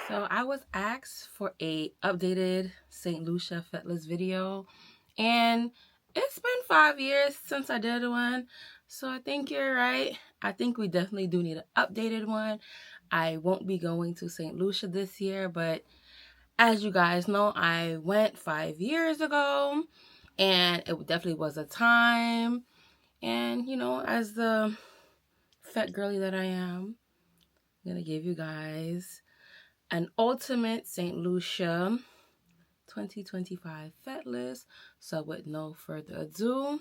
So I was asked for a updated St. Lucia Fetless video, and it's been 5 years since I did one, so I think you're right. I think we definitely do need an updated one. I won't be going to St. Lucia this year, but as you guys know, I went 5 years ago, and it definitely was a time. And you know, as the fat girly that I am, I'm gonna give you guys an ultimate St. Lucia 2025 Fet list. So with no further ado,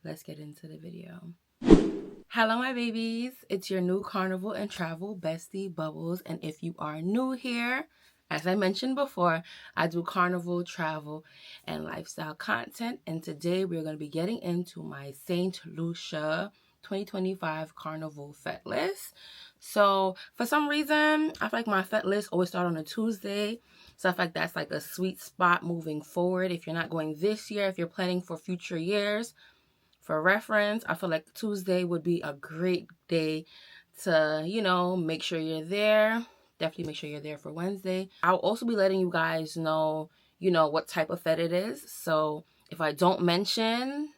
let's get into the video. Hello my babies, it's your new Carnival and Travel bestie Bubbles, and if you are new here, as I mentioned before, I do Carnival, travel, and lifestyle content, and today we're going to be getting into my St. Lucia 2025 Carnival Fet list. So for some reason, I feel like my Fet list always start on a Tuesday, so I feel like that's like a sweet spot moving forward. If you're not going this year, if you're planning for future years, for reference, I feel like Tuesday would be a great day to, you know, make sure you're there. Definitely make sure you're there for Wednesday. I'll also be letting you guys know, what type of Fete it is. So if I don't mention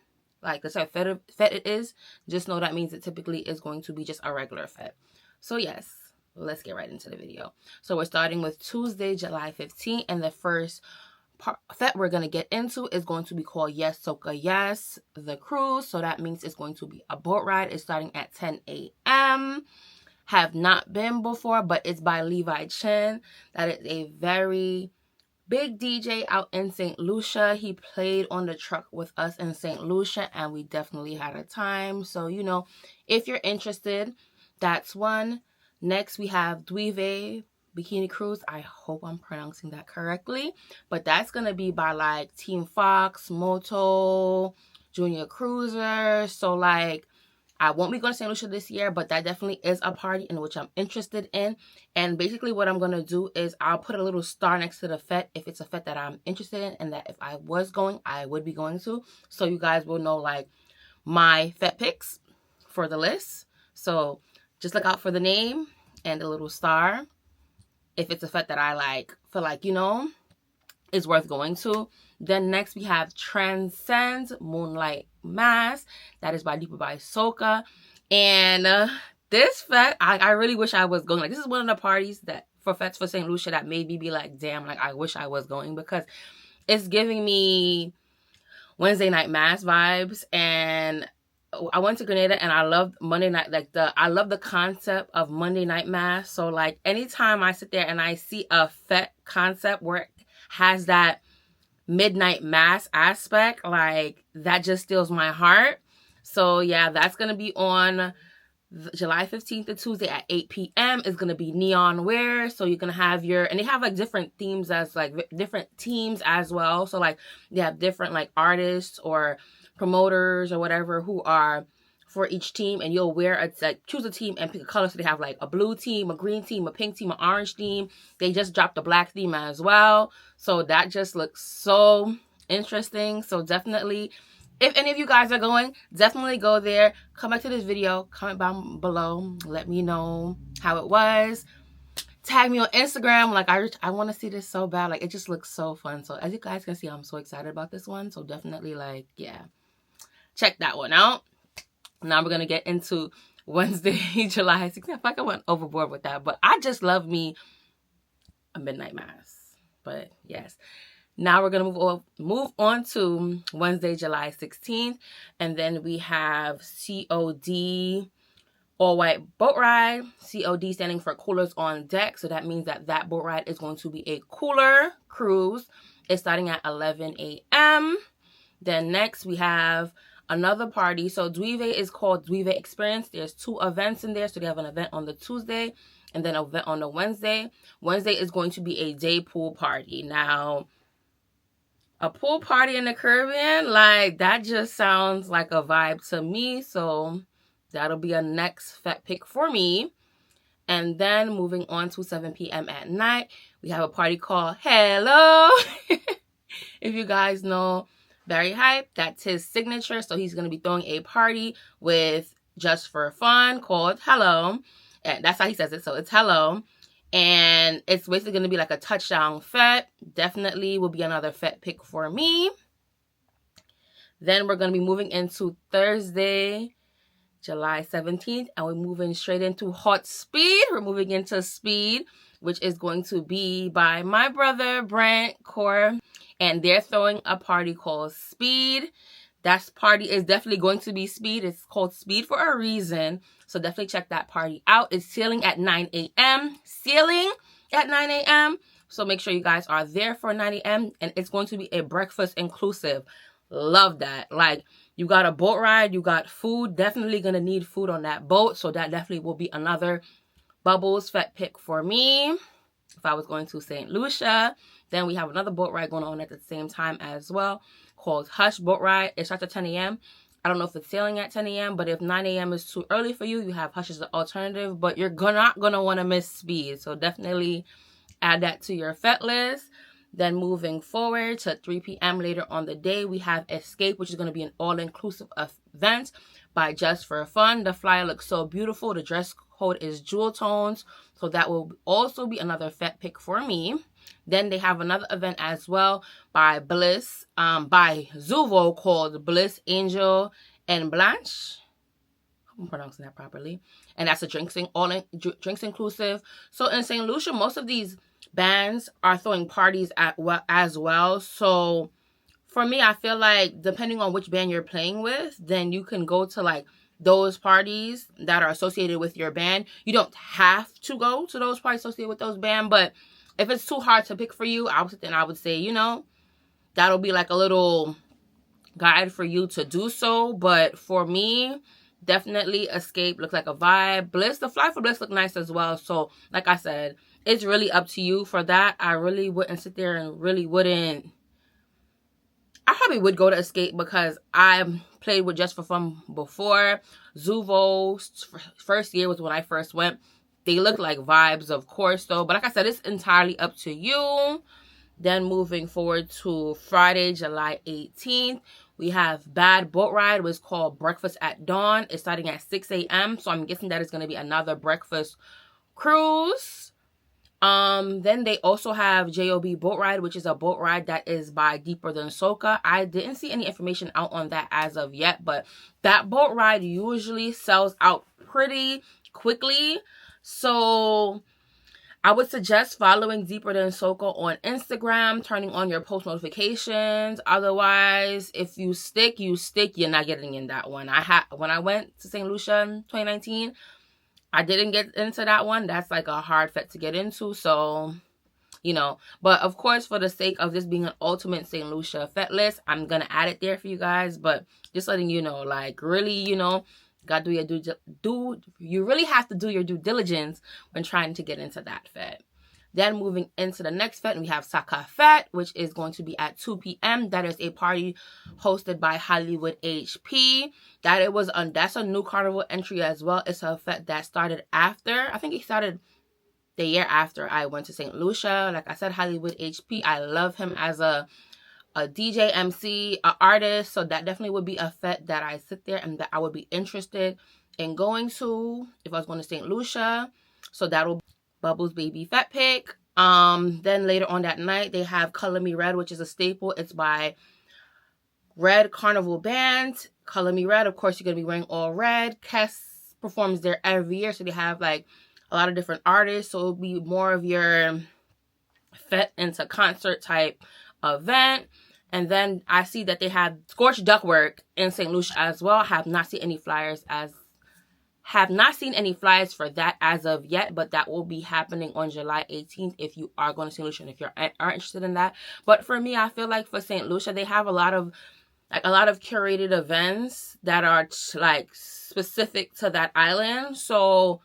like the type of Fete it is, just know that means it typically is going to be just a regular Fete. So yes, let's get right into the video. So we're starting with Tuesday, July 15th, and the first Fete we're going to get into is going to be called Yes Soca Yes, the cruise. So that means it's going to be a boat ride. It's starting at 10 a.m. Have not been before, but it's by Levi Chen. That is a very big DJ out in St. Lucia. He played on the truck with us in St. Lucia, and we definitely had a time. So, if you're interested, that's one. Next, we have Duive Bikini Cruise. I hope I'm pronouncing that correctly. But that's going to be by like Team Fox, Moto, Junior Cruiser. So like, I won't be going to St. Lucia this year, but that definitely is a party in which I'm interested in. And basically what I'm going to do is I'll put a little star next to the Fete if it's a Fete that I'm interested in, and that if I was going, I would be going to. So you guys will know like my Fete picks for the list. So just look out for the name and the little star if it's a Fete that I feel like, is worth going to. Then next we have Transcend Moonlight Mass. That is by Deepa by Soca. And this Fete, I really wish I was going. Like, this is one of the parties that for Fetes for St. Lucia that made me be like, damn, like I wish I was going, because it's giving me Wednesday night mass vibes. And I went to Grenada and I loved Monday night, I love the concept of Monday night mass. So like anytime I sit there and I see a Fete concept where it has that midnight mass aspect, like that just steals my heart. So yeah, that's going to be on July 15th to Tuesday at 8 p.m. It's going to be neon wear. So you're going to have and they have like different themes different teams as well. So like they have different like artists or promoters or whatever who are for each team, and you'll choose a team and pick a color. So they have like a blue team, a green team, a pink team, an orange team. They just dropped a black theme as well. So that just looks so interesting. So definitely, if any of you guys are going, definitely go there. Come back to this video, comment down below, let me know how it was. Tag me on Instagram. Like I want to see this so bad. Like it just looks so fun. So as you guys can see, I'm so excited about this one. So definitely check that one out. Now we're going to get into Wednesday, July 16th. I feel like I went overboard with that, but I just love me a midnight mass. But yes, now we're going to move on to Wednesday, July 16th. And then we have COD all white boat ride. COD standing for Coolers on Deck. So that means that boat ride is going to be a cooler cruise. It's starting at 11 a.m. Then next we have another party. So Duive is called Duive Experience. There's 2 events in there. So they have an event on the Tuesday and then an event on the Wednesday. Wednesday is going to be a day pool party. Now, a pool party in the Caribbean, like that just sounds like a vibe to me. So that'll be a next Fete pick for me. And then moving on to 7 p.m. at night, we have a party called Hello. If you guys know Barry Hype, that's his signature. So he's going to be throwing a party with Just for Fun called Hello. And that's how he says it. So it's Hello. And it's basically going to be like a touchdown fete. Definitely will be another fete pick for me. Then we're going to be moving into Thursday, July 17th, and we're moving straight into Hot Speed. We're moving into Speed, which is going to be by my brother, Brent Core, and they're throwing a party called Speed. That party is definitely going to be Speed. It's called Speed for a reason, so definitely check that party out. It's sealing at 9 a.m. Sealing at 9 a.m. So make sure you guys are there for 9 a.m. and it's going to be a breakfast inclusive. Love that. Like, you got a boat ride, you got food, definitely gonna need food on that boat, so that definitely will be another Bubbles Fete pick for me if I was going to St. Lucia. Then we have another boat ride going on at the same time as well called Hush Boat Ride. It starts at 10 a.m. I don't know if it's sailing at 10 a.m., but if 9 a.m. is too early for you, you have Hush as an alternative, but you're not gonna want to miss Speed, so definitely add that to your Fete list. Then moving forward to 3 p.m. later on the day, we have Escape, which is going to be an all-inclusive event by Just for Fun. The flyer looks so beautiful. The dress code is jewel tones, so that will also be another Fete pick for me. Then they have another event as well by Bliss, by Zuvo, called Bliss, Angel, and Blanche. I'm pronouncing that properly. And that's a drinks inclusive. So in St. Lucia, most of these bands are throwing parties as well. So for me, I feel like depending on which band you're playing with, then you can go to like those parties that are associated with your band. You don't have to go to those parties associated with those band, but if it's too hard to pick for you, I would say, you know, that'll be like a little guide for you to do so. But for me, definitely Escape looks like a vibe. Bliss, the fly for Bliss look nice as well. So like I said, it's really up to you for that. I really wouldn't sit there and I probably would go to Escape because I played with Just for Fun before. Zuvo's first year was when I first went. They look like vibes, of course, though. But like I said, it's entirely up to you. Then moving forward to Friday, July 18th, we have Bad Boat Ride, which is called Breakfast at Dawn. It's starting at 6 a.m. So I'm guessing that is going to be another breakfast cruise. Then they also have JOB Boat Ride, which is a boat ride that is by Deeper Than Soca. I didn't see any information out on that as of yet, but that boat ride usually sells out pretty quickly. So I would suggest following Deeper Than Soca on Instagram, turning on your post notifications. Otherwise, if you stick, you're not getting in that one. When I went to St. Lucia in 2019, I didn't get into that one. That's like a hard Fete to get into. So, you know, but of course, for the sake of this being an ultimate St. Lucia Fete list, I'm going to add it there for you guys. But just letting you know, like, really, you know, got to do you really have to do your due diligence when trying to get into that Fete. Then moving into the next Fete, we have Saka Fete, which is going to be at 2 p.m. That is a party hosted by Hollywood HP. That's a new Carnival entry as well. It's a Fete that started after. I think it started the year after I went to St. Lucia. Like I said, Hollywood HP. I love him as a DJ, MC, an artist. So that definitely would be a Fete that I sit there and that I would be interested in going to if I was going to St. Lucia. So that'll be Bubbles Baby Fete pick. Then later on that night, they have Color Me Red, which is a staple. It's by Red Carnival Band. Color Me Red, of course, you're going to be wearing all red. Kes performs there every year, so they have like a lot of different artists. So it'll be more of your Fete into concert type event. And then I see that they have Scorched Duckwork in St. Lucia as well. Have not seen any flyers for that as of yet, but that will be happening on July 18th if you are going to St. Lucia and if you are interested in that. But for me, I feel like for St. Lucia, they have a lot of curated events that are like specific to that island. So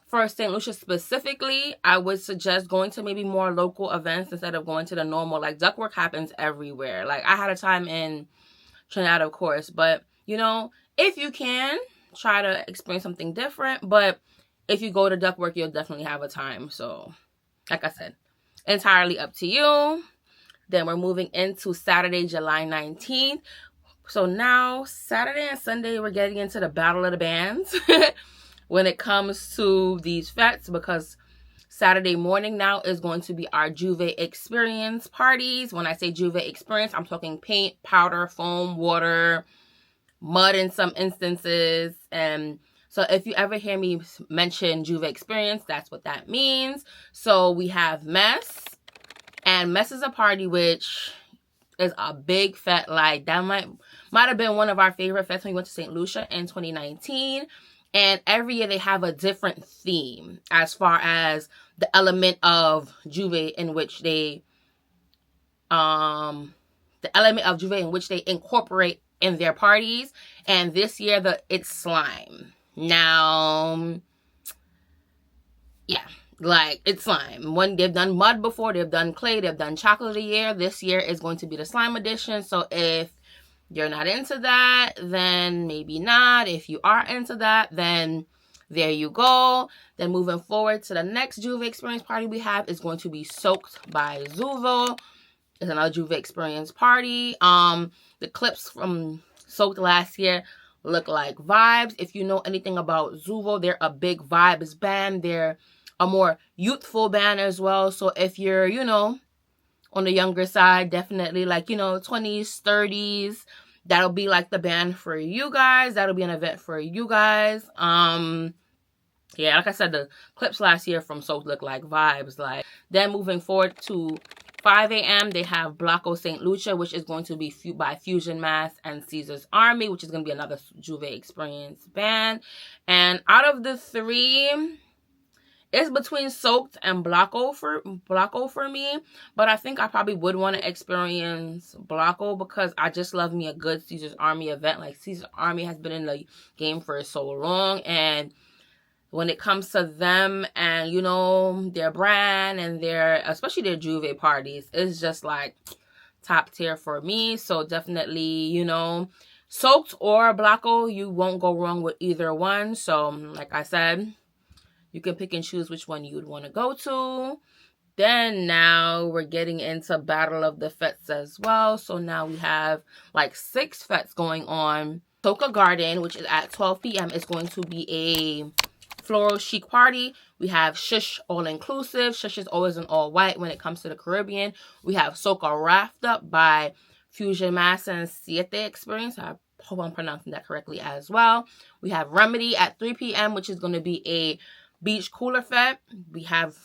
for St. Lucia specifically, I would suggest going to maybe more local events instead of going to the normal. Like, duckwork happens everywhere. Like, I had a time in Trinidad, of course, but you know, if you can, try to experience something different. But if you go to duckwork, you'll definitely have a time. So like I said, entirely up to you. Then we're moving into Saturday, July 19th. So now Saturday and Sunday, we're getting into the battle of the bands when it comes to these Fetes, because Saturday morning now is going to be our Juve experience parties. When I say Juve experience, I'm talking paint, powder, foam, water, mud in some instances. And so if you ever hear me mention Juve experience, that's what that means. So we have Mess, and Mess is a party which is a big fete. Like, that might have been one of our favorite fetes when we went to St. Lucia in 2019. And every year they have a different theme as far as the element of Juve in which they incorporate in their parties. And this year it's slime. Now, yeah, like, it's slime. They've done mud before, they've done clay, they've done chocolate a year. This year is going to be the slime edition. So if you're not into that, then maybe not. If you are into that, then there you go. Then moving forward to the next Juve experience party we have is going to be Soaked by Zuvo. It's another Juve experience party. The clips from Soaked last year look like vibes. If you know anything about Zuvo, they're a big vibes band. They're a more youthful band as well. So if you're, on the younger side, definitely like, 20s, 30s, that'll be like the band for you guys. That'll be an event for you guys. Yeah, like I said, the clips last year from Soaked look like vibes. Like, then moving forward to 5 a.m., they have Blocko St. Lucia, which is going to be by Fusion Mass and Caesar's Army, which is going to be another Juve experience band. And out of the three, it's between Soaked and Blocko for me. But I think I probably would want to experience Blocko because I just love me a good Caesar's Army event. Like, Caesar's Army has been in the game for so long, and when it comes to them and, their brand and especially their Juve parties, it's just like top tier for me. So definitely, Soaked or Blocko, you won't go wrong with either one. So like I said, you can pick and choose which one you would want to go to. Then now we're getting into Battle of the Fetes as well. So now we have like 6 fetes going on. Soca Garden, which is at 12 p.m., is going to be a floral chic party. We have Shush all inclusive. Shush is always in all white when it comes to the Caribbean. We have Soca Wrapped Up by Fusion Mass and Fete Experience. I hope I'm pronouncing that correctly as well. We have Remedy at 3 p.m., which is going to be a beach cooler fete. We have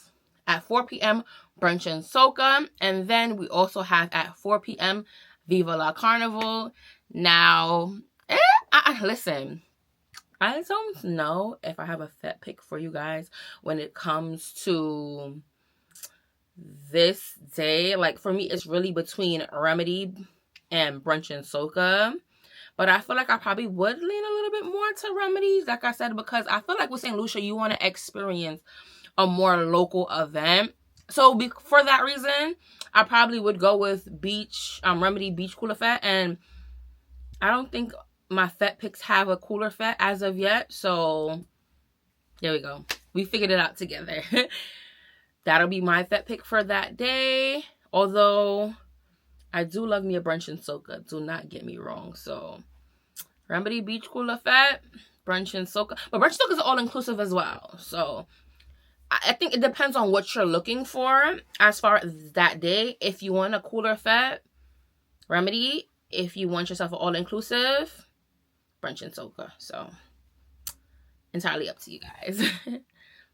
at 4 p.m. Brunch and Soca. And then we also have at 4 p.m. Viva la Carnival. Now, listen, I don't know if I have a fete pick for you guys when it comes to this day. Like, for me, it's really between Remedy and Brunch and Soca. But I feel like I probably would lean a little bit more to Remedies, like I said, because I feel like with St. Lucia, you want to experience a more local event. So for that reason, I probably would go with Remedy Beach Cooler Fete. And I don't think my fete picks have a cooler fete as of yet. So there we go. We figured it out together. That'll be my fete pick for that day. Although I do love me a Brunch and Soca. Do not get me wrong. So Remedy Beach Cooler Fete, Brunch and Soca. But Brunch and Soca is all inclusive as well. So I think it depends on what you're looking for as far as that day. If you want a cooler fete, Remedy. If you want yourself an all inclusive, Brunch and Soca. So entirely up to you guys.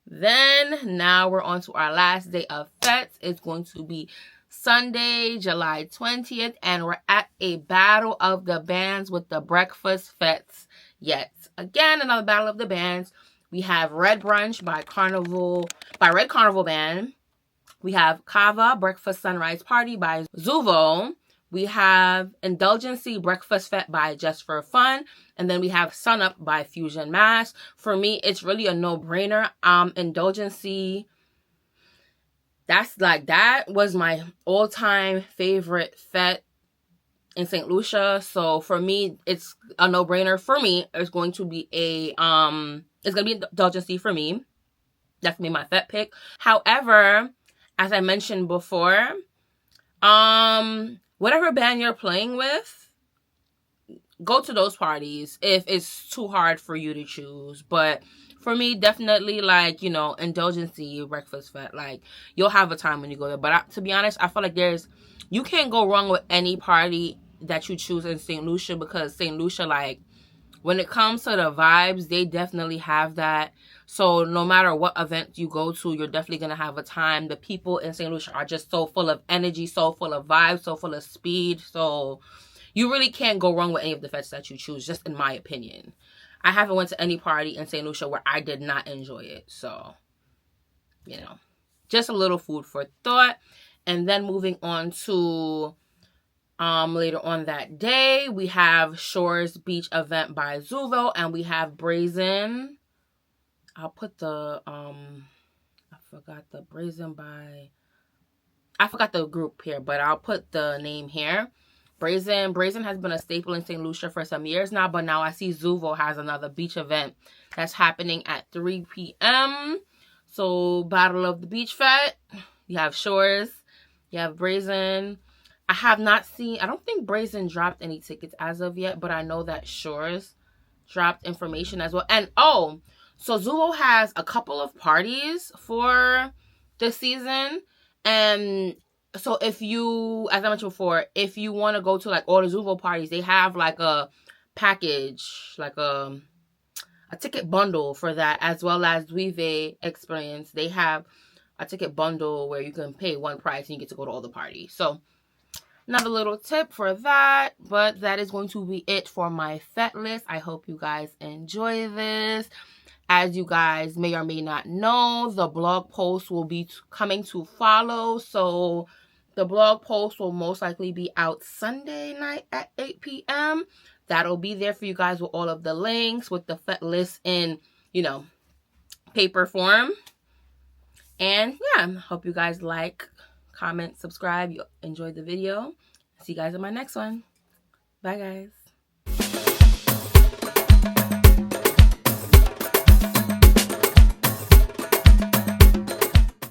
Then now we're on to our last day of fetes. It's going to be Sunday, July 20th, and we're at a Battle of the Bands with the Breakfast Fetes. Yet again, another Battle of the Bands. We have Red Brunch by Red Carnival Band. We have Kava Breakfast Sunrise Party by Zuvo. We have Indulgency Breakfast Fete by Just for Fun. And then we have Sun Up by Fusion Mass. For me, it's really a no-brainer. Indulgency, that was my all-time favorite fete in St. Lucia. So for me, it's a no-brainer. For me, it's going to be Indulgency for me. That's going to be my fete pick. However, as I mentioned before, whatever band you're playing with, go to those parties if it's too hard for you to choose. But for me, definitely, like, you know, indulgency breakfast fete. Like, you'll have a time when you go there. But to be honest, I feel like you can't go wrong with any party that you choose in St. Lucia, because St. Lucia, like, when it comes to the vibes, they definitely have that. So no matter what event you go to, you're definitely going to have a time. The people in St. Lucia are just so full of energy, so full of vibes, so full of speed. So you really can't go wrong with any of the fetes that you choose, just in my opinion. I haven't went to any party in St. Lucia where I did not enjoy it. So, you know, just a little food for thought. And then moving on to later on that day, we have Shores Beach event by Zuvo, and we have Brazen. I'll put the I forgot the group here, but I'll put the name here. Brazen has been a staple in St. Lucia for some years now, but now I see Zuvo has another beach event that's happening at 3 p.m. So, Battle of the Beach Fete. You have Shores. You have Brazen. I don't think Brazen dropped any tickets as of yet, but I know that Shores dropped information as well. And, so Zuvo has a couple of parties for the season. And so if you, as I mentioned before, if you want to go to like all the Zuvo parties, they have like a package, like a ticket bundle for that, as well as Duive Experience. They have a ticket bundle where you can pay one price and you get to go to all the parties. So another little tip for that, but that is going to be it for my fete list. I hope you guys enjoy this. As you guys may or may not know, the blog post will be coming to follow. So the blog post will most likely be out Sunday night at 8 p.m. That'll be there for you guys with all of the links, with the fete list in, you know, paper form. And yeah, hope you guys like, comment, subscribe. You enjoyed the video. See you guys in my next one. Bye, guys.